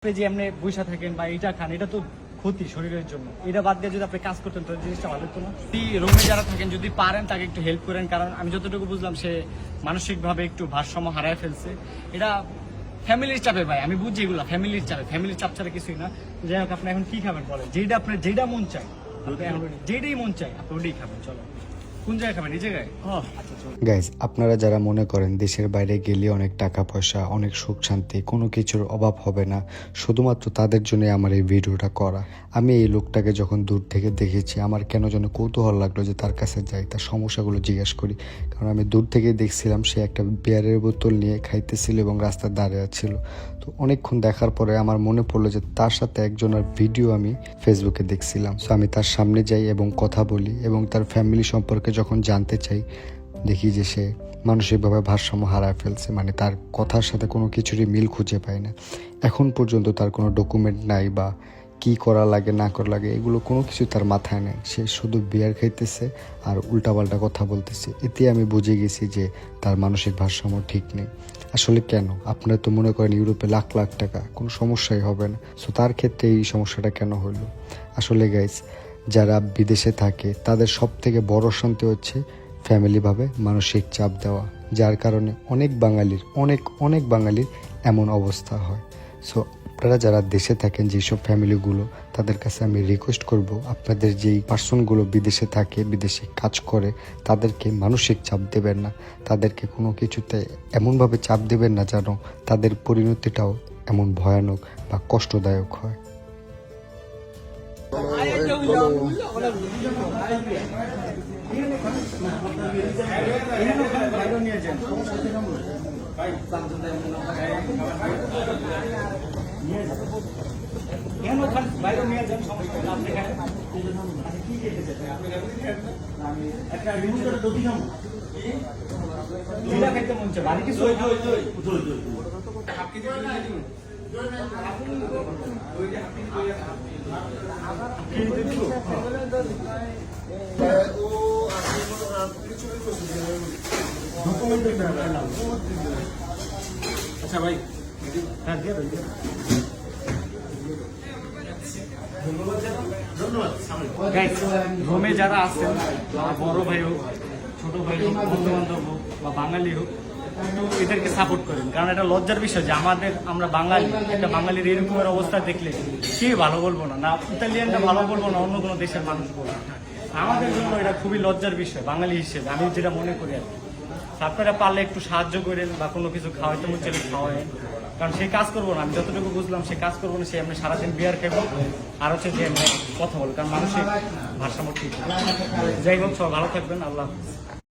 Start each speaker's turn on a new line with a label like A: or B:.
A: যে এমনি বৈশা থাকেন বা এটা খান, এটা তো ক্ষতি শরীরের জন্য। এটা বাদ দিয়ে যদি আপনি কাজ করতেন তো জিনিসটা ভালো হতো না। রুমে যারা থাকেন যদি পারেন তাকে একটু হেল্প করেন, কারণ আমি যতটুকু বুঝলাম সে মানসিকভাবে একটু ভারসাম্য হারায় ফেলছে। এটা ফ্যামিলির চাপে ভাই, আমি বুঝছি এগুলো ফ্যামিলির চাপে, ফ্যামিলির চাপ ছাড়া কিছুই না। যাই হোক, আপনি এখন কি খাবেন বলেন? যেটা মন চায় আপনি এখন যেটাই মন চায় আপনি ওটাই খাবেন। চলো, কোন জায়গায় খাবেন? এই জায়গায়? আচ্ছা চলো।
B: গাইজ, আপনারা যারা মনে করেন দেশের বাইরে গেলে অনেক টাকা পয়সা, অনেক সুখ শান্তি, কোনো কিছুর অভাব হবে না, শুধুমাত্র তাদের জন্য আমার এই ভিডিওটা করা। আমি এই লোকটাকে যখন দূর থেকে দেখেছি আমার কেন যেন কৌতূহল লাগলো যে তার কাছে যাই, তার সমস্যাগুলো জিজ্ঞেস করি। কারণ আমি দূর থেকে দেখছিলাম সে একটা বিয়ারের বোতল নিয়ে খাইতেছিল এবং রাস্তায় দাঁড়িয়ে ছিল। তো অনেকক্ষণ দেখার পরে আমার মনে পড়লো যে তার সাথে একজনের ভিডিও আমি ফেসবুকে দেখছিলাম। সো আমি তার সামনে যাই এবং কথা বলি এবং তার ফ্যামিলি সম্পর্কে যখন জানতে চাই, দেখি যে সে মানসিকভাবে ভারসাম্য হারায় ফেলছে। মানে তার কথার সাথে কোনো কিছুরই মিল খুঁজে পায় না। এখন পর্যন্ত তার কোনো ডকুমেন্ট নাই বা কি করা লাগে না করা লাগে এগুলো কোনো কিছু তার মাথায় নেই। সে শুধু বিয়ার খাইতেছে আর উল্টাপাল্টা কথা বলতেছে। এতে আমি বুঝে গেছি যে তার মানসিক ভারসাম্য ঠিক নেই। আসলে কেন? আপনারা তো মনে করেন ইউরোপে লাখ লাখ টাকা, কোনো সমস্যাই হবে না। সো তার ক্ষেত্রে এই সমস্যাটা কেন হইলো? আসলে গাইস, যারা বিদেশে থাকে তাদের সব থেকে বড় শান্তি হচ্ছে ফ্যামিলিভাবে মানসিক চাপ দেওয়া, যার কারণে অনেক বাঙালির এমন অবস্থা হয়। সো আপনারা যারা দেশে থাকেন, যেসব ফ্যামিলিগুলো, তাদের কাছে আমি রিকোয়েস্ট করব, আপনাদের যেই পার্সনগুলো বিদেশে থাকে, বিদেশে কাজ করে, তাদেরকে মানসিক চাপ দেবেন না। তাদেরকে কোনো কিছুতে এমনভাবে চাপ দেবেন না যেন তাদের পরিণতিটাও এমন ভয়ানক বা কষ্টদায়ক হয়।
A: আচ্ছা ভাই, হ্যাঁ দিয়ে দেন। রোমে যারা আছেন, বড় ভাই হোক, ছোট ভাই হোক, বন্ধু বান্ধব হোক বা বাঙালি হোক, একটু এদেরকে সাপোর্ট করেন। কারণ এটা লজ্জার বিষয় যে আমরা বাঙালি, একটা বাঙালির এরকমের অবস্থা দেখলে কে ভালো বলবো না, না ইতালিয়ানটা ভালো বলবো না অন্য কোনো দেশের মানুষ বলবো। আমাদের জন্য এটা খুবই লজ্জার বিষয় বাঙালি হিসেবে, আমি যেটা মনে করি আর কি। আপনারা পারলে একটু সাহায্য করেন বা কোনো কিছু খাওয়াইতে মন চাইলে খাওয়ায়। কারণ সে কাজ করবো না, আমি যতটুকু বুঝলাম সে কাজ করবো না, সে এমনি সারাদিন বিয়ার খাবো আর হচ্ছে যে এমনি কথা বলবো। কারণ মানুষের ভারসাম্য ঠিক। যাই হোক, সব ভালো থাকবেন। আল্লাহ হাফেজ।